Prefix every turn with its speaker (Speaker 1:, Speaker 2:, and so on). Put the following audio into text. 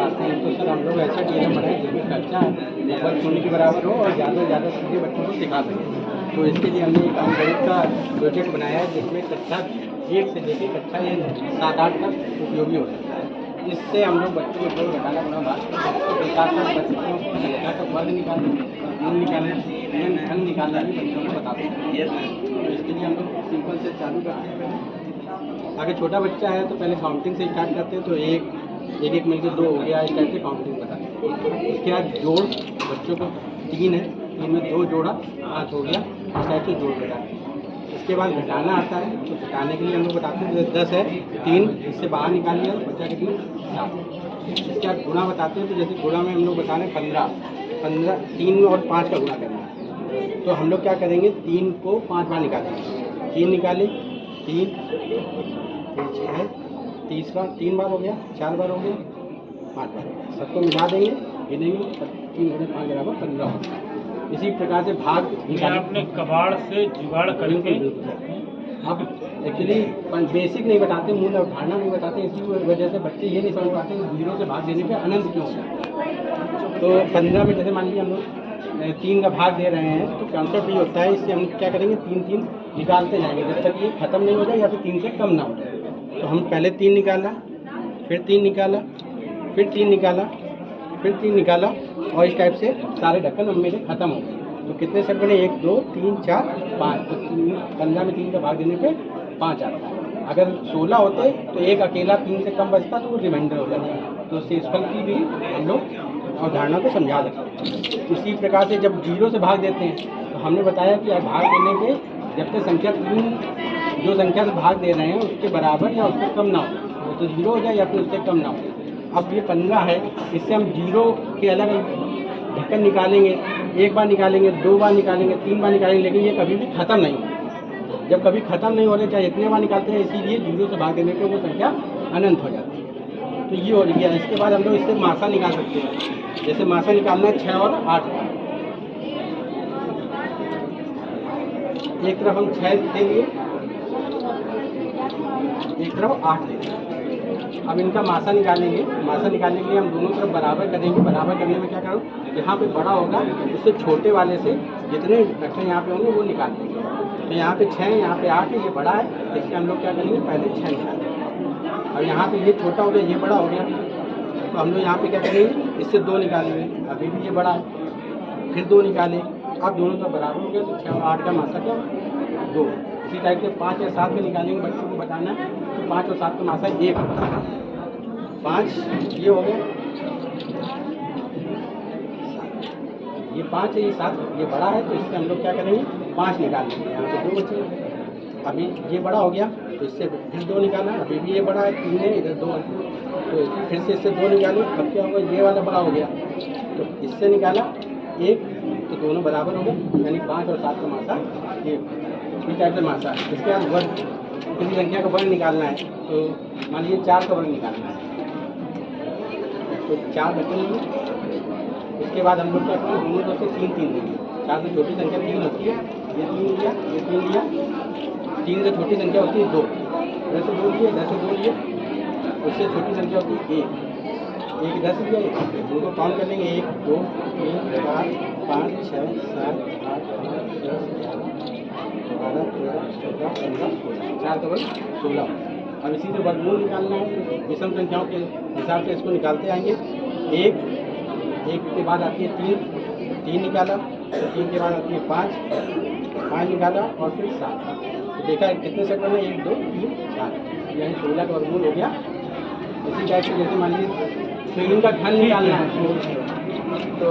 Speaker 1: बनाते हैं तो सर हम लोग ऐसा टीएलएम बनाए जिसमें खर्चा लगभग शून्य के बराबर हो और ज़्यादा से ज़्यादा चीज़ें बच्चों को सिखा सकें। तो इसके लिए हमने एक अंग्रेज का प्रोजेक्ट बनाया है जिसमें कक्षा 1 से लेकर कक्षा 7-8 तक उपयोगी हो सकता है। इससे हम लोग बच्चों को जोड़ घटाना गुणा भाग के साथ साथ बच्चों को संख्या का वर्ग निकालना, गुण निकालना, खंड निकालना भी बच्चों को बता सकते हैं। तो इसके लिए हम लोग सिंपल से चालू करते हैं। अगर छोटा बच्चा है तो पहले काउंटिंग से स्टार्ट करते हैं, तो एक मिलकर 2 हो गया, इस टाइप से काउंटिंग बताते हैं। उसके बाद जोड़ बच्चों को 3 है, 3 में 2 जोड़ा 5 हो गया, इस टाइप से जोड़ बताते हैं। इसके बाद घटाना आता है, तो घटाने के लिए हम लोग बताते हैं 10 है 3, इससे बाहर निकाल लिया बच्चा कितनी 7। इसके बाद गुणा बताते हैं, तो जैसे गुणा में हम लोग बता रहे हैं 15, 3 और 5 का गुणा करना है। तो हम लोग क्या करेंगे, 3 को 5 बार निकालेंगे, 3 निकाले 3 फिर 6, तीसरा 3 बार हो गया, 4 बार हो गया, 5 बार हो गया, सबको मिला देंगे, गिनेंगे, 3 गुणे 5 बराबर 15 होता है। इसी प्रकार से भाग
Speaker 2: आपने कबाड़ से जुगाड़ करके
Speaker 1: अब एक्चुअली बेसिक नहीं बताते, मूल अवधारणा नहीं बताते, इसी वजह से बच्चे ये नहीं समझ पाते 0 से भाग देने पे अनंत क्यों होता है। तो 15 में जैसे मान लीजिए हम लोग 3 का भाग दे रहे हैं, तो कॉन्सेप्ट ये होता है, इससे हम क्या करेंगे 3 निकालते जाएंगे जब तक ये खत्म नहीं हो जाए या फिर 3 से कम ना हो जाए। तो हम पहले 3 निकाला, फिर 3 निकाला, फिर 3 निकाला, फिर 3 निकाला, और इस टाइप से सारे ढक्कन मेरे खत्म हो गए। तो कितने सेट बने, 1 2 3 4 5। तो 15 में 3 का भाग देने पे 5 आता है। अगर 16 होते तो एक अकेला 3 से कम बचता तो वो रिमाइंडर हो जाता। तो शेषफल की भी हम लोग अवधारणा को समझा सकते हैं। इसी प्रकार से जब 0 से भाग देते हैं, तो हमने बताया कि भाग देने के जब तक संख्या 3 जो संख्या से भाग दे रहे हैं उसके बराबर या उससे कम ना हो, वो तो 0 हो जाए या फिर उससे कम ना हो। अब ये 15 है, इससे हम 0 के अलग ढक्कन निकालेंगे, 1 बार निकालेंगे, 2 बार निकालेंगे, 3 बार निकालेंगे, लेकिन ये कभी भी खत्म नहीं होगा। जब कभी खत्म नहीं हो रहे, चाहे इतने बार निकालते हैं, इसीलिए 0 से भाग देने पे वो संख्या अनंत हो जाती है। तो ये हो गया। इसके बाद हम लोग इससे मासा निकाल सकते हैं। जैसे मासा निकालना है 6 और 8 का, एक तरफ हम 6 दे लिए, एक तरफ 8 दे लिए। अब इनका मासा निकालेंगे। मासा निकालने के लिए हम दोनों तरफ बराबर करेंगे। बराबर करने में क्या करो, यहाँ पे बड़ा होगा उससे छोटे वाले से जितने अक्षर यहाँ पे होंगे वो निकाल देंगे। तो यहाँ पे 6 यहाँ पे 8 है, ये बड़ा है, इससे हम लोग क्या करेंगे, पहले 6 निकालेंगे। अब यहाँ पे ये छोटा हो गया, ये बड़ा हो गया, तो हम लोग यहाँ पे क्या करेंगे, इससे 2 निकालेंगे। अभी भी ये बड़ा है, फिर 2 निकाले। अब दोनों तरफ बराबर हो गया, तो 6 और 8 का मासा क्या 2। इसी टाइप से 5 या 7 में निकालेंगे, बच्चों को बताना है। तो 5 और 7 का मासा 1 होता है। 5 ये हो गया, ये 5 है, ये 7, ये बड़ा है, तो इससे हम लोग क्या करेंगे 5 निकाल लेंगे। यहाँ पे 2 बचे। अभी ये बड़ा हो गया, तो इससे फिर 2 निकालना। अभी भी ये बड़ा है, 3 है, इधर 2 है, तो फिर से इससे 2 निकाले। अब क्या होगा, ये वाला बड़ा हो गया, तो इससे निकाला 1, तो दोनों बराबर हो गए, यानी 5 और 7 का मासा 1। इस टाइप से मासा। इसके बाद वर्ग, किसी संख्या का वर्ग निकालना है, तो मान लीजिए 4 का वर्ग निकालना है, तो 4 बचेंगे। उसके बाद हम लोग क्या करेंगे, दोनों तरफ से 3 देंगे। 4 से छोटी संख्या 3 होती है, ये 3 लिया, ये 3 लिया। 3 से छोटी संख्या होती है 2, इधर से 2 लिए, इधर से 2 लिए। उससे छोटी संख्या होती है 1 इधर से लिया, उनको काउंट कर लेंगे, 1 2 3 4 5 6 7 8 9 10 11 12 13 14 15 16। 4 का वर्ग 16। अब इसी से वर्गमूल निकालना है। विषम संख्याओं के हिसाब से इसको निकालते आएंगे। 1 के बाद आती है 3 निकाला, 3 के बाद आती है 5 निकाला, और फिर 7। तो देखा कितने सेट बने, 1 2 3 4, यानी 16 का वर्गमूल हो गया। इसी टाइप से जैसे मान लीजिए तो इनका घन निकालना है, तो